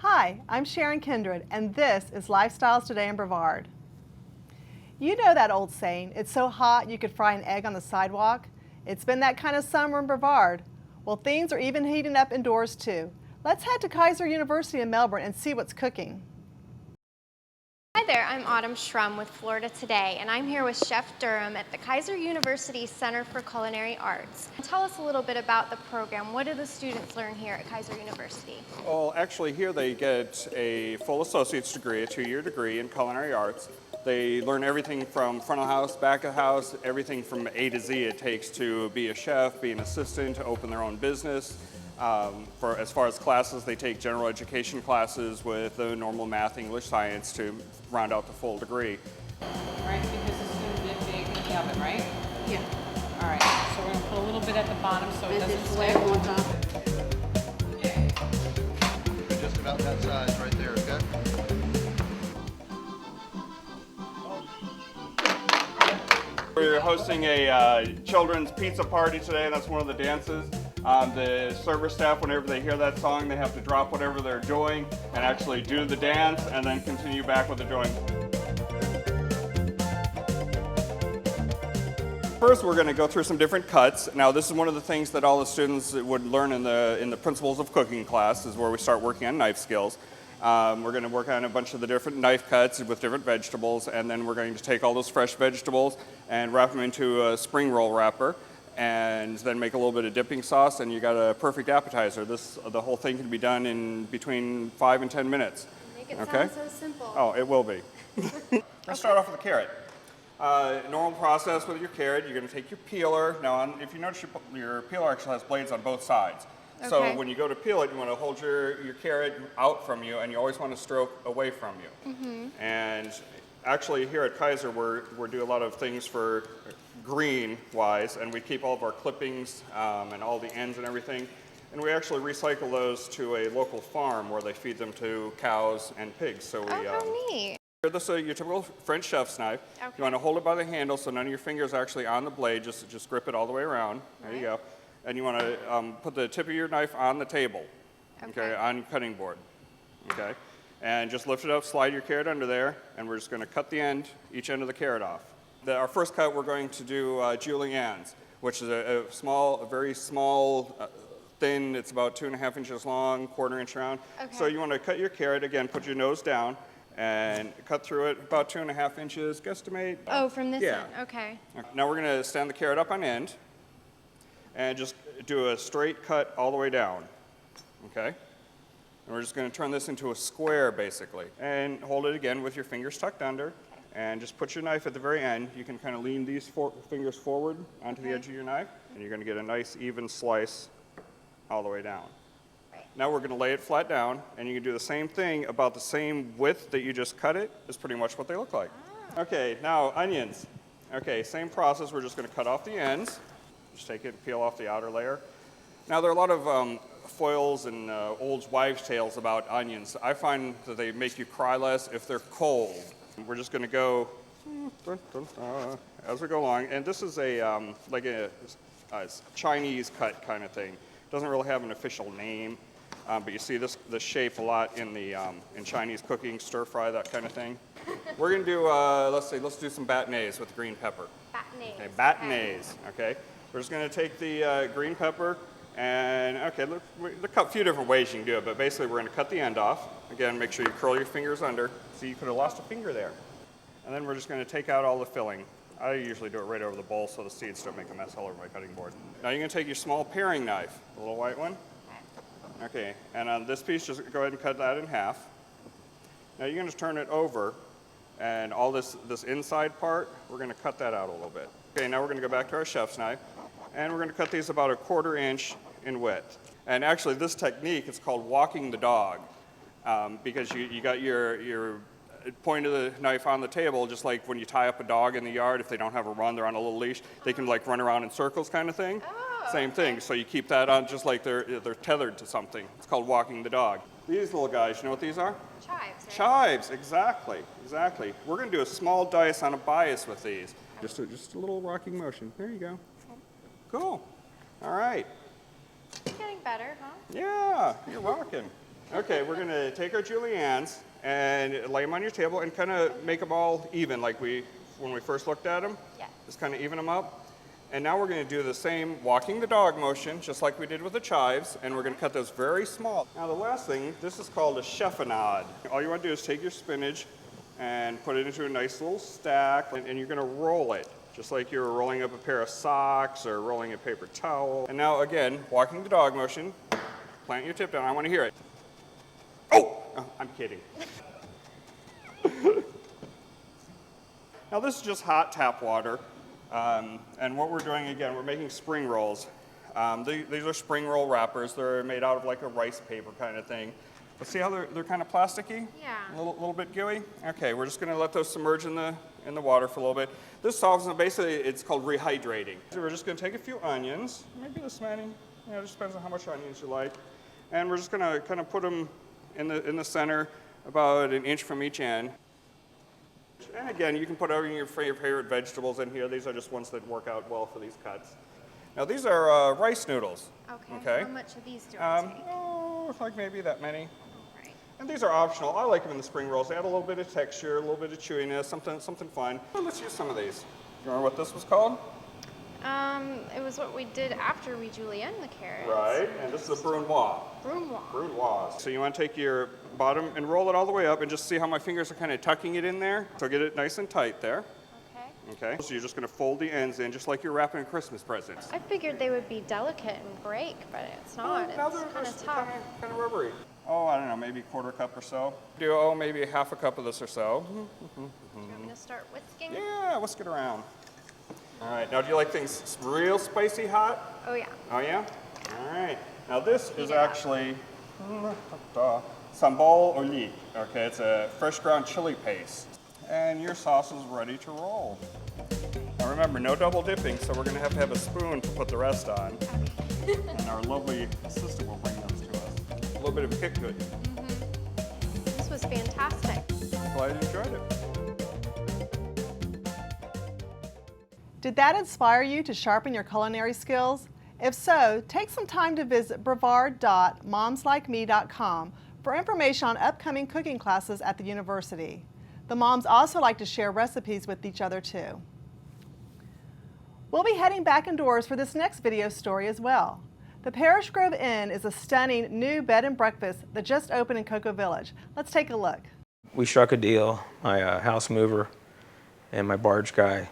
Hi, I'm Sharon Kindred, and this is Lifestyles Today in Brevard. You know that old saying, it's so hot you could fry an egg on the sidewalk? It's been that kind of summer in Brevard. Well, things are even heating up indoors too. Let's head to Kaiser University in Melbourne and see what's cooking. Hi there, I'm Autumn Shrum with Florida Today, and I'm here with Chef Durham at the Kaiser University Center for Culinary Arts. Tell us a little bit about the program. What do the students learn here at Kaiser University? Well, actually here they get a full associate's degree, a 2-year degree in culinary arts. They learn everything from front of house, back of house, everything from A to Z it takes to be a chef, be an assistant, to open their own business. As far as classes, they take general education classes with the normal math, English, science to round out the full degree. Right, because the student did bake in the oven, right? Yeah. All right, so we're gonna put a little bit at the bottom so it And doesn't just lay stick. it on top. Just about that size right there, okay? We're hosting a children's pizza party today, and that's one of the dances. The server staff, whenever they hear that song, they have to drop whatever they're doing and actually do the dance and then continue back with the doing. First, we're going to go through some different cuts. Now, this is one of the things that all the students would learn in the Principles of Cooking class, is where we start working on knife skills. We're going to work on a bunch of the different knife cuts with different vegetables, and then we're going to take all those fresh vegetables and wrap them into a spring roll wrapper, and then make a little bit of dipping sauce, and you got a perfect appetizer. The whole thing can be done in between 5 and 10 minutes. Make it Okay? sound so simple. Oh, it will be. Let's start off with the carrot. Normal process with your carrot, you're going to take your peeler. Now, if you notice, your peeler actually has blades on both sides. So Okay. when you go to peel it, you want to hold your carrot out from you, and you always want to stroke away from you. And actually, here at Kaiser, we do a lot of things for green-wise, and we keep all of our clippings and all the ends and everything. And we actually recycle those to a local farm where they feed them to cows and pigs. So we, Oh, how neat. This is your typical French chef's knife. Okay. You want to hold it by the handle so none of your fingers are actually on the blade. Just grip it all the way around. There you go. And you want to put the tip of your knife on the table, okay, on your cutting board, okay? And just lift it up, slide your carrot under there, and we're just going to cut each end of the carrot off. Our first cut, we're going to do juliennes, which is a very small, thin. It's about 2.5 inches long, 1/4 inch round. Okay. So you want to cut your carrot again, put your nose down, and cut through it about 2.5 inches, guesstimate. Oh, from this Yeah. end, okay. Now we're going to stand the carrot up on end and just do a straight cut all the way down, okay? And we're just going to turn this into a square, basically. And hold it again with your fingers tucked under, and just put your knife at the very end. You can kind of lean these fingers forward onto the edge of your knife, and you're going to get a nice even slice all the way down. Now we're going to lay it flat down, and you can do the same thing about the same width that you just cut it, is pretty much what they look like. Okay, now onions. Okay, same process, we're just going to cut off the ends. Just take it and peel off the outer layer. Now there are a lot of foils and old wives' tales about onions. I find that they make you cry less if they're cold. We're just going to go as we go along, and this is like a Chinese cut kind of thing. Doesn't really have an official name, but you see this shape a lot in Chinese cooking, stir fry, that kind of thing. We're going to do let's do some bâtonnets with green pepper. Bâtonnets. Okay, bâtonnets. Okay. We're just going to take the green pepper and, okay, look, a few different ways you can do it, but basically we're going to cut the end off. Again, make sure you curl your fingers under. See, you could have lost a finger there. And then we're just going to take out all the filling. I usually do it right over the bowl so the seeds don't make a mess all over my cutting board. Now you're going to take your small paring knife, the little white one. Okay, and on this piece, just go ahead and cut that in half. Now you're going to turn it over, and all this inside part, we're going to cut that out a little bit. Okay, now we're going to go back to our chef's knife. And we're going to cut these about 1/4 inch in width. And actually, this technique is called walking the dog, because you got your point of the knife on the table, just like when you tie up a dog in the yard. If they don't have a run, they're on a little leash. They can like run around in circles, kind of thing. Oh, Same thing. So you keep that on, just like they're tethered to something. It's called walking the dog. These little guys, you know what these are? Chives, right? Chives, exactly. We're going to do a small dice on a bias with these. Just a little rocking motion. There you go. Cool. All right. It's getting better, huh? Yeah, you're rocking. Okay, we're going to take our juliennes and lay them on your table and kind of make them all even like when we first looked at them. Yes. Just kind of even them up. And now we're going to do the same walking the dog motion, just like we did with the chives, and we're going to cut those very small. Now the last thing, this is called a chiffonade. All you want to do is take your spinach and put it into a nice little stack, and you're going to roll it, just like you're rolling up a pair of socks or rolling a paper towel. And now again, walking the dog motion, plant your tip down. I want to hear it. Oh, I'm kidding. Now this is just hot tap water. And what we're doing, again, we're making spring rolls. These are spring roll wrappers. They're made out of like a rice paper kind of thing. But see how they're kind of plasticky? Yeah. A little bit gooey? Okay, we're just going to let those submerge in the water for a little bit. This solves them. Basically, it's called rehydrating. So we're just going to take a few onions, maybe this many. It just depends on how much onions you like. And we're just going to kind of put them in the center, about an inch from each end. And again, you can put your favorite vegetables in here. These are just ones that work out well for these cuts. Now these are rice noodles. Okay. How much of these do I take? Oh, like maybe that many. All right. And these are optional. I like them in the spring rolls. They add a little bit of texture, a little bit of chewiness, something fun. Well, let's use some of these. You remember what this was called? It was what we did after we julienne the carrots. Right, and this is a brunoise. Brunoise. So you want to take your bottom and roll it all the way up and just see how my fingers are kind of tucking it in there. So get it nice and tight there. Okay, so you're just going to fold the ends in just like you're wrapping Christmas presents. I figured they would be delicate and break, but it's not. Now It's they're kind of tough. kind of rubbery. Oh, I don't know, maybe a quarter cup or so. Do maybe a half a cup of this or so. Do you want me to start whisking? Yeah, whisk it around. All right, now do you like things real spicy hot? Oh, yeah. Oh, yeah? All right. Now this is actually sambal oli. Okay, it's a fresh ground chili paste. And your sauce is ready to roll. Now remember, no double dipping, so we're going to have a spoon to put the rest on. And our lovely assistant will bring those to us. A little bit of a kick to it. This was fantastic. Glad you enjoyed it. Did that inspire you to sharpen your culinary skills? If so, take some time to visit brevard.momslikeme.com for information on upcoming cooking classes at the university. The moms also like to share recipes with each other too. We'll be heading back indoors for this next video story as well. The Parish Grove Inn is a stunning new bed and breakfast that just opened in Cocoa Village. Let's take a look. We struck a deal, my house mover and my barge guy.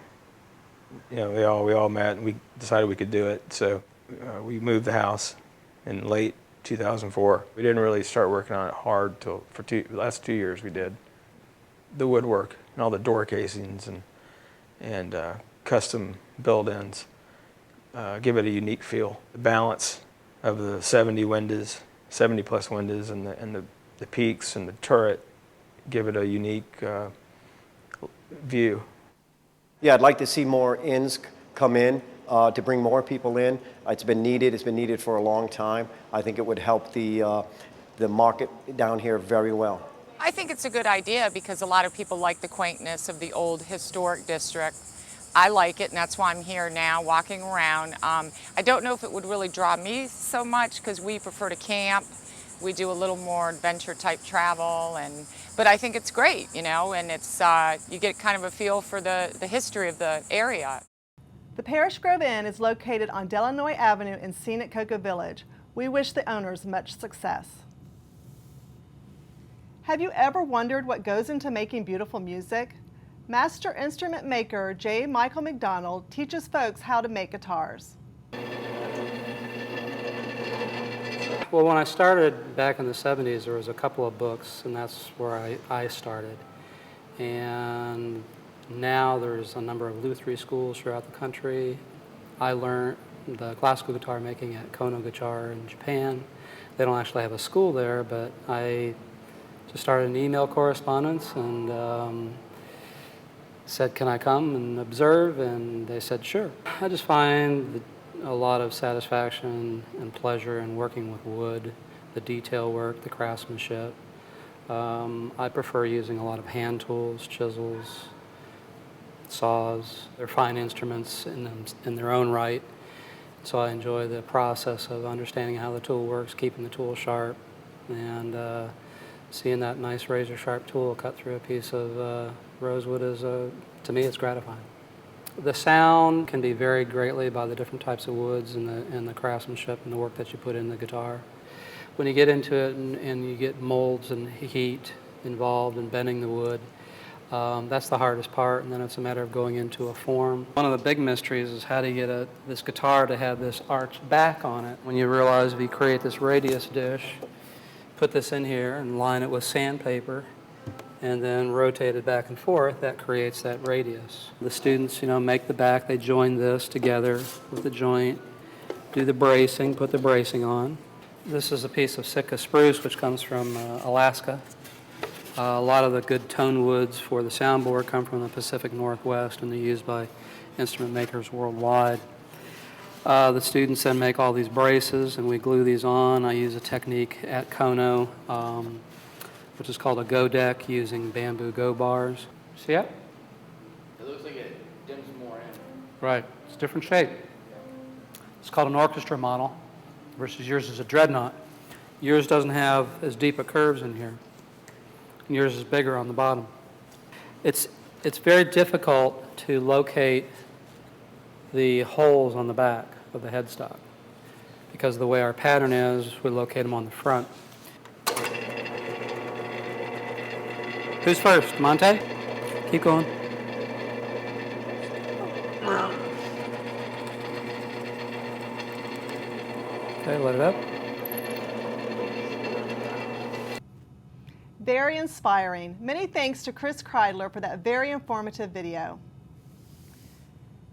You know, we all met and we decided we could do it. So we moved the house in late 2004. We didn't really start working on it hard till the last 2 years we did. The woodwork and all the door casings and custom build-ins give it a unique feel. The balance of the 70 plus windows and the peaks and the turret give it a unique view. Yeah, I'd like to see more inns come in to bring more people in. It's been needed for a long time. I think it would help the market down here very well. I think it's a good idea because a lot of people like the quaintness of the old historic district. I like it, and that's why I'm here now, walking around. I don't know if it would really draw me so much because we prefer to camp. We do a little more adventure-type travel, but I think it's great, you know, and it's you get kind of a feel for the history of the area. The Parish Grove Inn is located on Delanoy Avenue in scenic Cocoa Village. We wish the owners much success. Have you ever wondered what goes into making beautiful music? Master instrument maker J. Michael McDonald teaches folks how to make guitars. Well, when I started back in the 70s, there was a couple of books, and that's where I started. And now there's a number of Lutheran schools throughout the country. I learned the classical guitar making at Kono Guitar in Japan. They don't actually have a school there, but I just started an email correspondence and said, can I come and observe? And they said, sure. I just find a lot of satisfaction and pleasure in working with wood, the detail work, the craftsmanship. I prefer using a lot of hand tools, chisels, saws. They're fine instruments in their own right. So I enjoy the process of understanding how the tool works, keeping the tool sharp, And seeing that nice razor sharp tool cut through a piece of rosewood is, to me, it's gratifying. The sound can be varied greatly by the different types of woods and the craftsmanship and the work that you put in the guitar. When you get into it and you get molds and heat involved in bending the wood, that's the hardest part, and then it's a matter of going into a form. One of the big mysteries is how to get this guitar to have this arched back on it. When you realize if you create this radius dish, put this in here and line it with sandpaper, and then rotate it back and forth, that creates that radius. The students, make the back, they join this together with the joint, do the bracing, put the bracing on. This is a piece of Sitka spruce, which comes from Alaska. A lot of the good tone woods for the soundboard come from the Pacific Northwest, and they're used by instrument makers worldwide. The students then make all these braces, and we glue these on. I use a technique at Kono, which is called a go deck, using bamboo go bars. See it? It looks like it dims more in. Right. It's a different shape. It's called an orchestra model versus yours is a dreadnought. Yours doesn't have as deep a curves in here. And yours is bigger on the bottom. It's very difficult to locate the holes on the back of the headstock because the way our pattern is, we locate them on the front. Who's first? Monte? Keep going. Okay, let it up. Very inspiring. Many thanks to Chris Kreidler for that very informative video.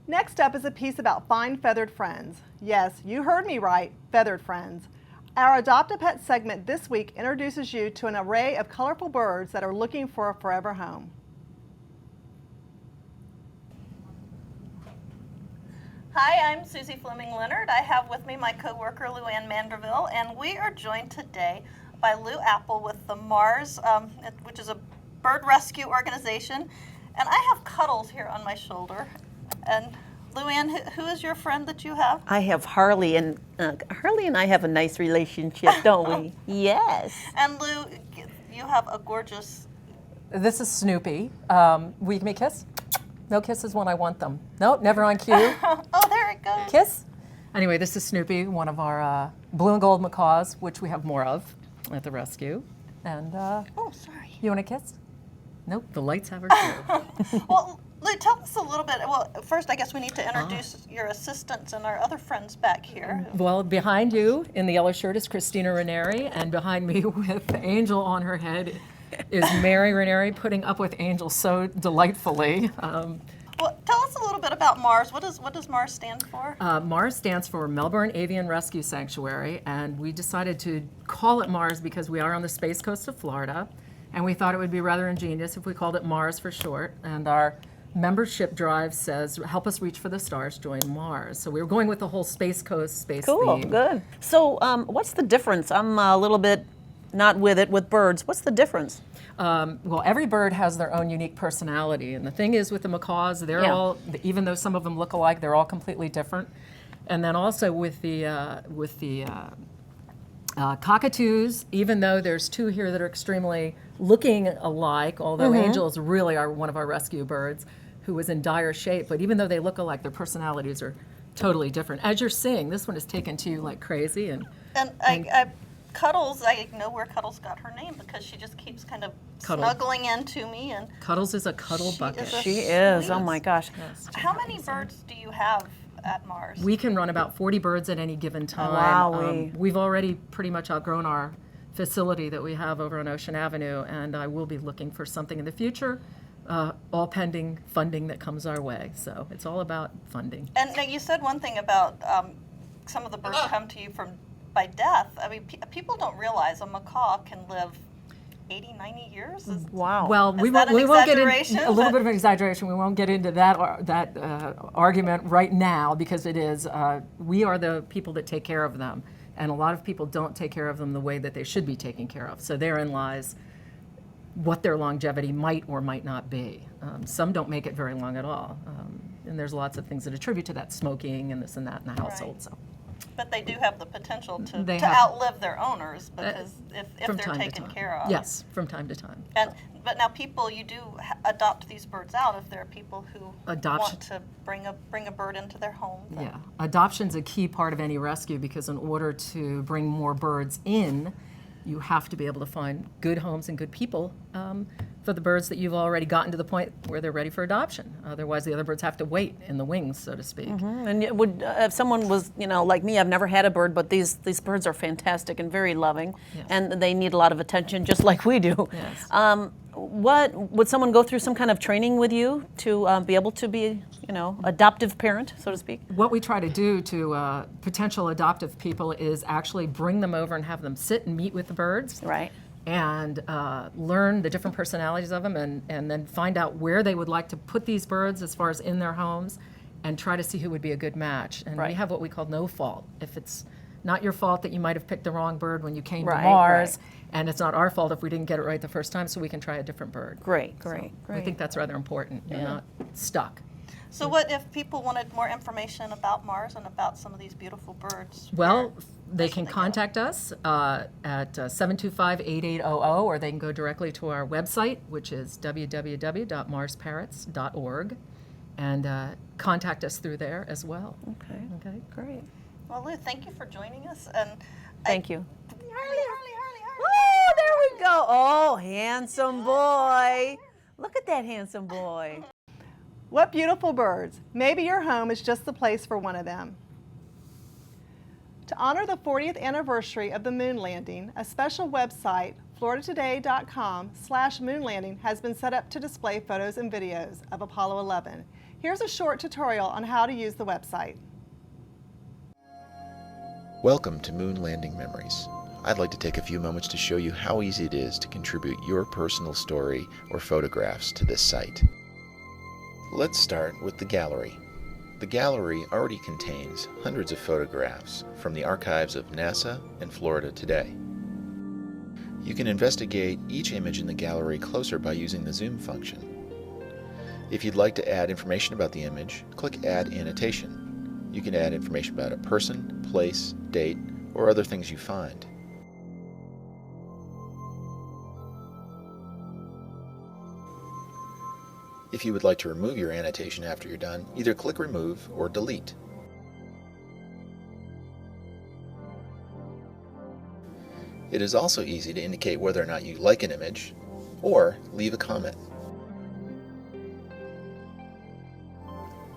Next up is a piece about fine feathered friends. Yes, you heard me right, feathered friends. Our Adopt a Pet segment this week introduces you to an array of colorful birds that are looking for a forever home. Hi, I'm Susie Fleming Leonard. I have with me my coworker Luann Mandeville, and we are joined today by Lou Apple with the Mars, which is a bird rescue organization. And I have Cuddles here on my shoulder. And Luann, who is your friend that you have? I have Harley, and I have a nice relationship, don't we? Yes. And Lou, you have a gorgeous... This is Snoopy. Will you give me a kiss? No kisses when I want them. No, never on cue. Oh, there it goes. Kiss? Anyway, this is Snoopy, one of our blue and gold macaws, which we have more of at the rescue. And, oh, sorry. You want a kiss? Nope, the lights have her too. Well, Lou, tell us a little bit. Well, first, I guess we need to introduce your assistants and our other friends back here. Well, behind you in the yellow shirt is Christina Ranieri, and behind me with Angel on her head is Mary Ranieri, putting up with Angel so delightfully. Well, tell us a little bit about Mars. What does Mars stand for? Mars stands for Melbourne Avian Rescue Sanctuary, and we decided to call it Mars because we are on the Space Coast of Florida, and we thought it would be rather ingenious if we called it Mars for short. And our membership drive says, "Help us reach for the stars, join Mars." So we were going with the whole Space Coast space Cool, theme. good. So what's the difference? I'm a little bit not with it with birds. What's the difference? Well, every bird has their own unique personality, and the thing is with the macaws, they're all, even though some of them look alike, they're all completely different. And then also with the cockatoos, even though there's two here that are extremely looking alike, although Angels really are one of our rescue birds who was in dire shape, but even though they look alike, their personalities are totally different. As you're seeing, this one is taken to you like crazy, and Cuddles, I know where Cuddles got her name because she just keeps kind of snuggling into me. And Cuddles is a cuddle bucket. She is. Oh my gosh. Yes, how many birds do you have at Mars? We can run about 40 birds at any given time. Wow. We've already pretty much outgrown our facility that we have over on Ocean Avenue, and I will be looking for something in the future, all pending funding that comes our way. So it's all about funding. And now you said one thing about some of the birds come to you by death. I mean, people don't realize a macaw can live 80, 90 years. Wow. Well, we won't get into a little bit of an exaggeration. We won't get into that argument right now because it is we are the people that take care of them, and a lot of people don't take care of them the way that they should be taken care of. So therein lies what their longevity might or might not be. Some don't make it very long at all, and there's lots of things that attribute to that, smoking and this and that in the household. Right. So. But they do have the potential to They outlive their owners because if from they're time to taken time. care of. Yes, from time to time. But now people, you do adopt these birds out if there are people who Adoption. want to bring a bird into their home. then- Yeah, adoption's a key part of any rescue because in order to bring more birds in, you have to be able to find good homes and good people for the birds that you've already gotten to the point where they're ready for adoption. Otherwise, the other birds have to wait in the wings, so to speak. And it would, if someone was, like me, I've never had a bird, but these birds are fantastic and very loving, Yes. and they need a lot of attention, just like we do. Yes. What would someone go through some kind of training with you to be able to be, adoptive parent, so to speak? What we try to do to potential adoptive people is actually bring them over and have them sit and meet with the birds. Right. And learn the different personalities of them and then find out where they would like to put these birds as far as in their homes and try to see who would be a good match. And we Right. have what we call no fault. If it's not your fault that you might have picked the wrong bird when you came Right, to Mars, right. and it's not our fault if we didn't get it right the first time, so we can try a different bird. Great, So great. I think that's rather important. You're not stuck. So what if people wanted more information about Mars and about some of these beautiful birds? Well, they should can they go? contact us at 725-8800, or they can go directly to our website, which is www.marsparrots.org, and contact us through there as well. Okay, Okay. great. Well, Lou, thank you for joining us. And Thank you. Harley. Oh, there we go. Oh, handsome boy. Look at that handsome boy. What beautiful birds. Maybe your home is just the place for one of them. To honor the 40th anniversary of the moon landing, a special website, floridatoday.com/moonlanding, has been set up to display photos and videos of Apollo 11. Here's a short tutorial on how to use the website. Welcome to Moon Landing Memories. I'd like to take a few moments to show you how easy it is to contribute your personal story or photographs to this site. Let's start with the gallery. The gallery already contains hundreds of photographs from the archives of NASA and Florida Today. You can investigate each image in the gallery closer by using the zoom function. If you'd like to add information about the image, click Add Annotation. You can add information about a person, place, date, or other things you find. If you would like to remove your annotation after you're done, either click Remove or Delete. It is also easy to indicate whether or not you like an image, or leave a comment.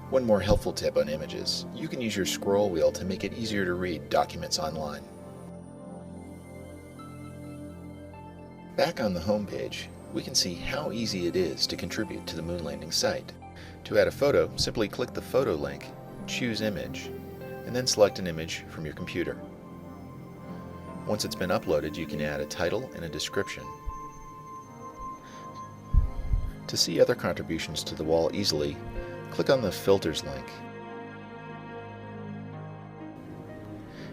One more helpful tip on images: you can use your scroll wheel to make it easier to read documents online. Back on the home page, we can see how easy it is to contribute to the moon landing site. To add a photo, simply click the photo link, choose Image, and then select an image from your computer. Once it's been uploaded, you can add a title and a description. To see other contributions to the wall easily, click on the Filters link.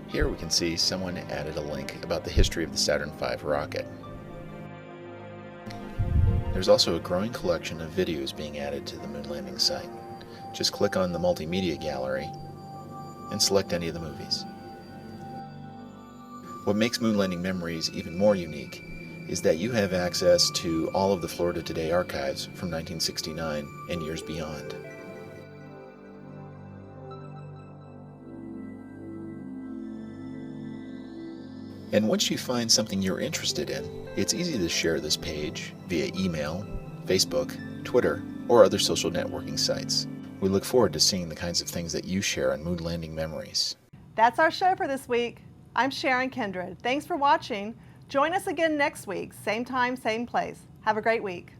Here we can see someone added a link about the history of the Saturn V rocket. There's also a growing collection of videos being added to the moon landing site. Just click on the Multimedia gallery and select any of the movies. What makes Moon Landing Memories even more unique is that you have access to all of the Florida Today archives from 1969 and years beyond. And once you find something you're interested in, it's easy to share this page via email, Facebook, Twitter, or other social networking sites. We look forward to seeing the kinds of things that you share on Moon Landing Memories. That's our show for this week. I'm Sharon Kindred. Thanks for watching. Join us again next week, same time, same place. Have a great week.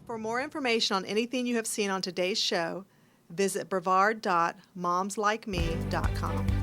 For more information on anything you have seen on today's show, visit brevard.momslikeme.com.